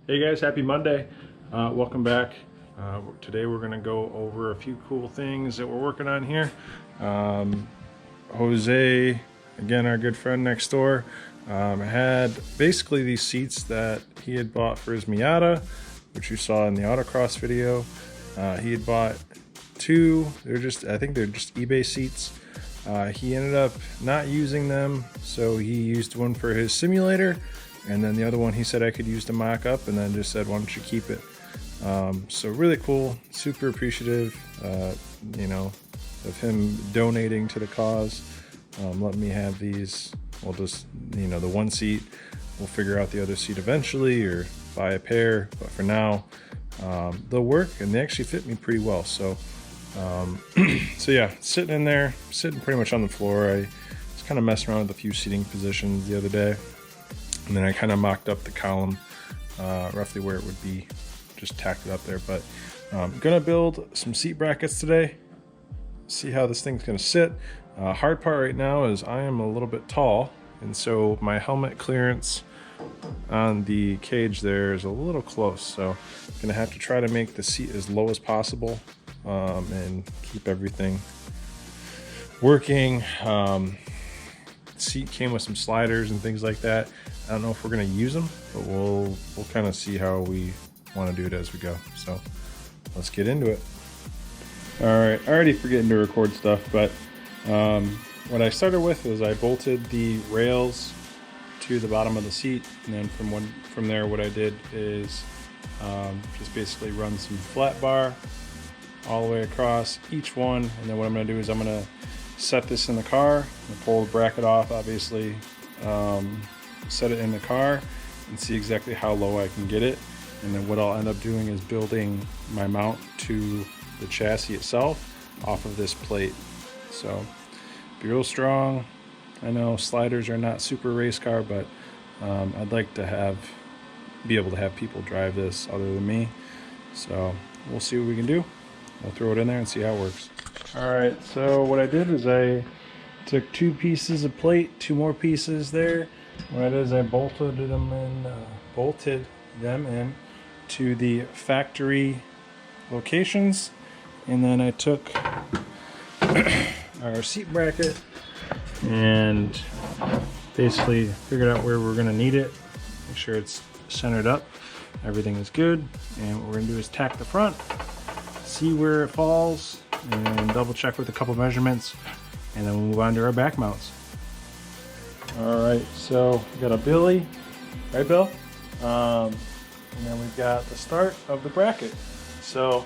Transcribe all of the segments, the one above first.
Hey guys, happy Monday. Welcome back. Today we're going to go over a few cool things that we're working on here. Jose, again our good friend next door, had basically these seats that he had bought for his Miata, which you saw in the autocross video. He had bought two. I think they're just eBay seats. He ended up not using them, so he used one for his simulator, and then the other one he said I could use to mock up, and then just said, why don't you keep it? So really cool, super appreciative, of him donating to the cause. Let me have these. We'll just, the one seat, we'll figure out the other seat eventually or buy a pair, but for now, they'll work, and they actually fit me pretty well. So yeah, sitting in there, sitting pretty much on the floor. I was kind of messing around with a few seating positions the other day, and then I kind of mocked up the column, roughly where it would be, just tacked it up there. But I'm gonna build some seat brackets today, see how this thing's gonna sit. Hard part right now is I am a little bit tall, and so my helmet clearance on the cage there is a little close, so I'm gonna have to try to make the seat as low as possible, and keep everything working. Seat came with some sliders and things like that. I don't know if we're gonna use them, but we'll kind of see how we want to do it as we go. So let's get into it. All right, I already forgetting to record stuff, but what I started with was I bolted the rails to the bottom of the seat, and then from there what I did is just basically run some flat bar all the way across each one, and then what I'm going to do is I'm going to set this in the car. I'm going to pull the bracket off, obviously, set it in the car and see exactly how low I can get it, and then what I'll end up doing is building my mount to the chassis itself off of this plate. So be real strong. I know sliders are not super race car, but I'd like to be able to have people drive this other than me. So we'll see what we can do. We'll throw it in there and see how it works. All right, so what I did is I took two pieces of plate, two more pieces there. What I did is I bolted them in to the factory locations, and then I took our seat bracket and basically figured out where we're gonna need it, make sure it's centered up, everything is good, and what we're gonna do is tack the front, see where it falls, and double check with a couple measurements, and then we'll move on to our back mounts. All right, so we got a Billy, right Bill? And then we've got the start of the bracket. So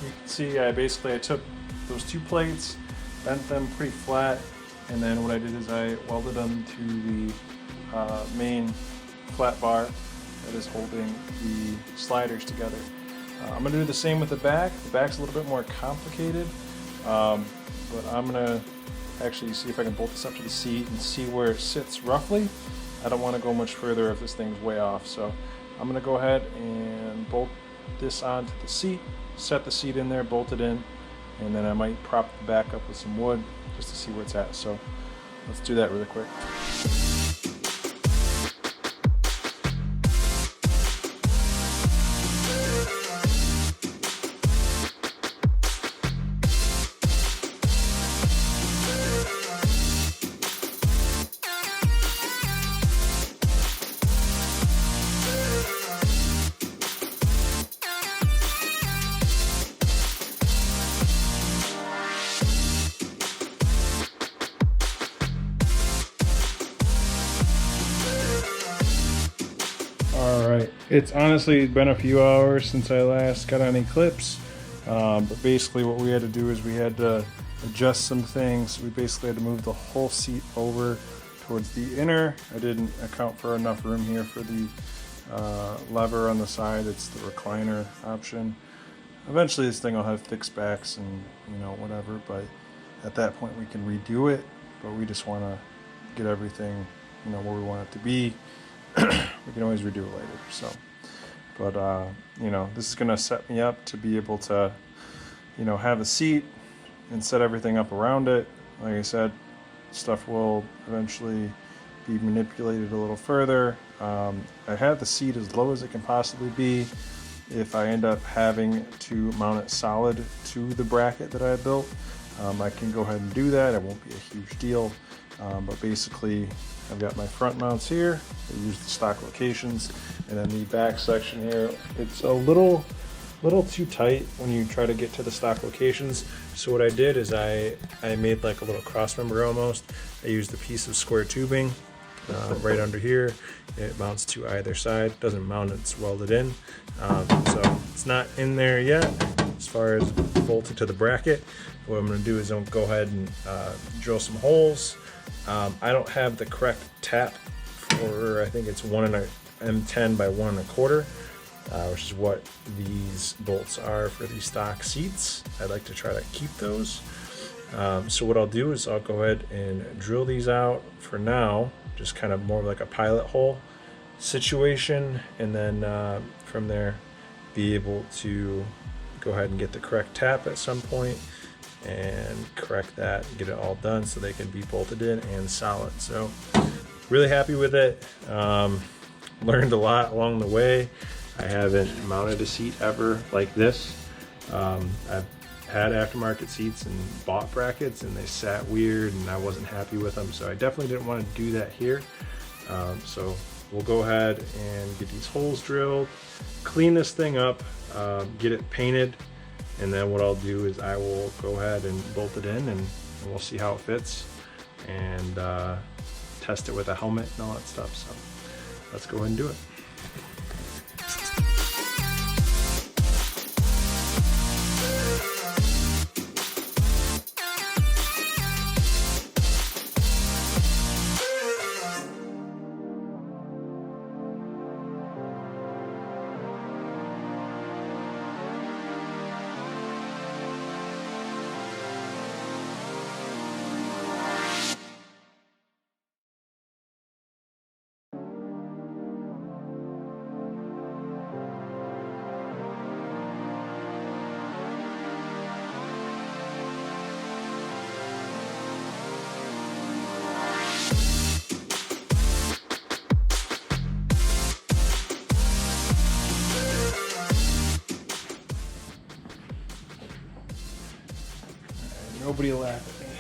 you can see I took those two plates, bent them pretty flat, and then what I did is I welded them to the main flat bar that is holding the sliders together. I'm gonna do the same with the back. The back's a little bit more complicated, but I'm gonna actually see if I can bolt this up to the seat and see where it sits roughly. I don't want to go much further if this thing's way off, so I'm gonna go ahead and bolt this onto the seat, set the seat in there, bolt it in, and then I might prop the back up with some wood just to see where it's at. So let's do that really quick. Alright, it's honestly been a few hours since I last got any clips, but basically what we had to do is we had to adjust some things. We basically had to move the whole seat over towards the inner. I didn't account for enough room here for the lever on the side. It's the recliner option. Eventually this thing will have fixed backs and whatever, but at that point we can redo it, but we just want to get everything where we want it to be. We can always redo it later. So, but this is gonna set me up to be able to have a seat and set everything up around it. Like I said, stuff will eventually be manipulated a little further. I have the seat as low as it can possibly be. If I end up having to mount it solid to the bracket that I built, I can go ahead and do that. It won't be a huge deal, but basically I've got my front mounts here. I use the stock locations, and then the back section here, it's a little too tight when you try to get to the stock locations. So what I did is I made like a little cross member almost. I used a piece of square tubing right under here. It mounts to either side. Doesn't mount, it's welded in. So it's not in there yet as far as bolted to the bracket. What I'm going to do is I'm go ahead and drill some holes. I don't have the correct tap for, I think it's M10 by 1 1/4, which is what these bolts are for these stock seats. I'd like to try to keep those. So what I'll do is I'll go ahead and drill these out for now, just kind of more like a pilot hole situation, and then from there be able to go ahead and get the correct tap at some point and correct that, get it all done so they can be bolted in and solid. So really happy with it. Learned a lot along the way. I haven't mounted a seat ever like this. I've had aftermarket seats and bought brackets and they sat weird and I wasn't happy with them, so I definitely didn't want to do that here. So we'll go ahead and get these holes drilled, clean this thing up, get it painted, and then what I'll do is I will go ahead and bolt it in, and we'll see how it fits and test it with a helmet and all that stuff. So let's go ahead and do it. Nobody will laugh at me.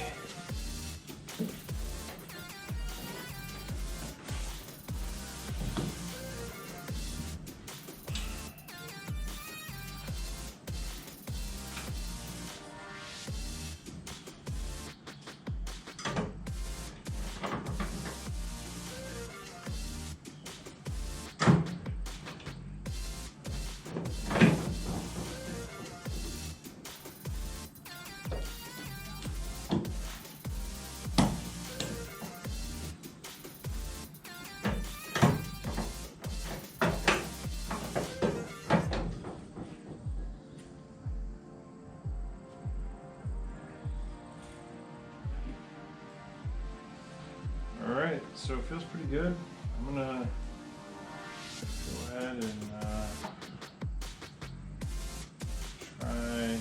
Alright, so it feels pretty good. I'm gonna go ahead and try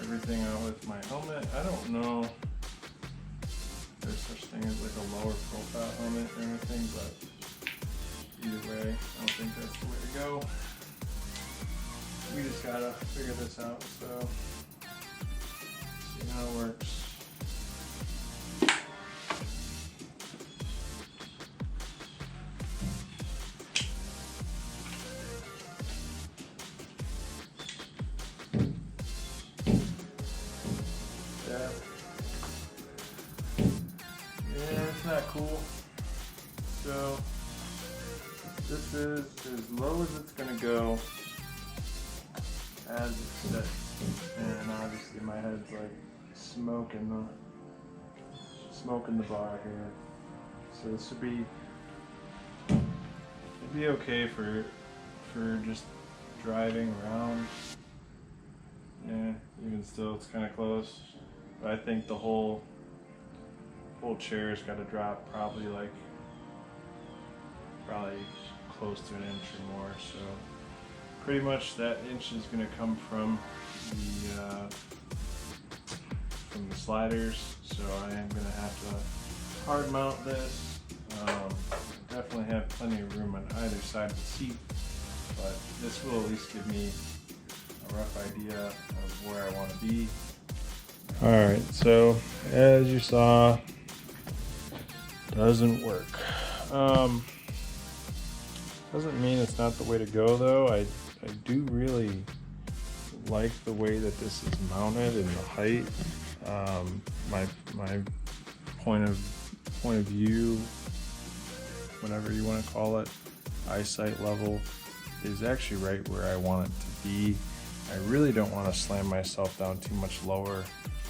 everything out with my helmet. I don't know if there's such thing as like a lower profile helmet or anything, but either way, I don't think that's the way to go. We just gotta figure this out, so see how it works. Yeah, it's not cool. So this is as low as it's gonna go as it sits. And obviously my head's like smoking the bar here. So this would be, it'd be okay for just driving around. Yeah, even still it's kind of close. But I think the whole chair's got to drop probably close to an inch or more. So pretty much that inch is going to come from the sliders. So I am going to have to hard mount this. Definitely have plenty of room on either side of the seat, but this will at least give me a rough idea of where I want to be. Alright, so as you saw, doesn't work. Doesn't mean it's not the way to go though. I do really like the way that this is mounted and the height. My point of view, whatever you want to call it, eyesight level is actually right where I want it to be. I really don't want to slam myself down too much lower.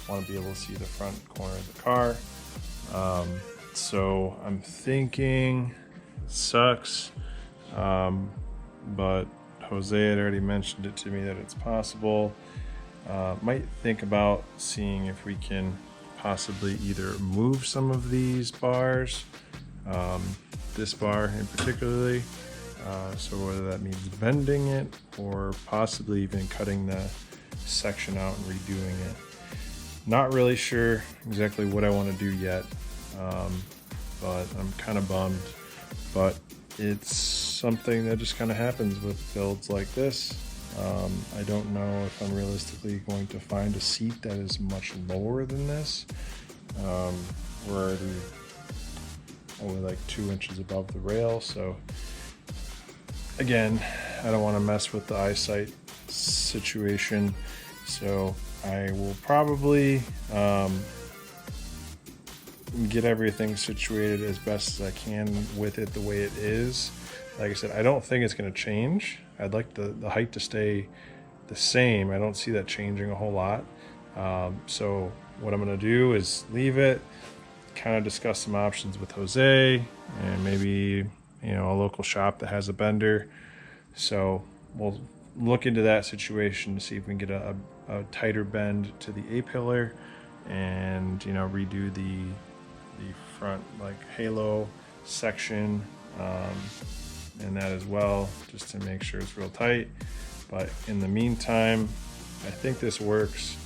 I want to be able to see the front corner of the car. So I'm thinking, sucks, but Jose had already mentioned it to me that it's possible. Might think about seeing if we can possibly either move some of these bars, this bar in particularly, so whether that means bending it or possibly even cutting the section out and redoing it. Not really sure exactly what I want to do yet, but I'm kind of bummed. But it's something that just kind of happens with builds like this. I don't know if I'm realistically going to find a seat that is much lower than this. We're already only like 2 inches above the rail, so again, I don't want to mess with the eyesight situation, so I will probably get everything situated as best as I can with it the way it is. Like I said, I don't think it's going to change. I'd like the height to stay the same. I don't see that changing a whole lot. So what I'm going to do is leave it, kind of discuss some options with Jose and maybe, you know, a local shop that has a bender. So we'll look into that situation to see if we can get a tighter bend to the A-pillar and, you know, redo the front like halo section and that as well, just to make sure it's real tight. But in the meantime, I think this works.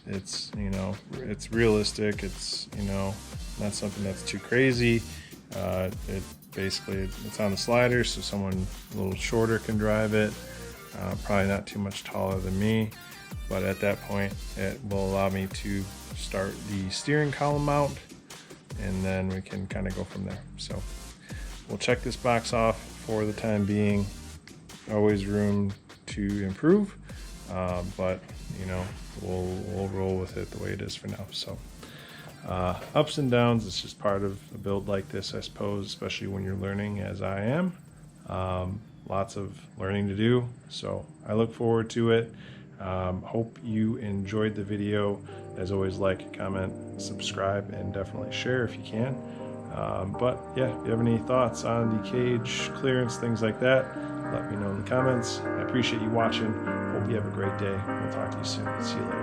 It's, you know, it's realistic. It's, you know, not something that's too crazy. It basically, it's on the slider, so someone a little shorter can drive it. Probably not too much taller than me, but at that point, it will allow me to start the steering column mount, and then we can kind of go from there. So we'll check this box off for the time being. Always room to improve, but you know, we'll roll with it the way it is for now. So ups and downs, it's just part of a build like this, I suppose, especially when you're learning as I am. Lots of learning to do, so I look forward to it. Hope you enjoyed the video. As always, like, comment, subscribe, and definitely share if you can. But yeah, if you have any thoughts on the cage clearance, things like that, let me know in the comments. I appreciate you watching. Hope you have a great day. We'll talk to you soon. See you later.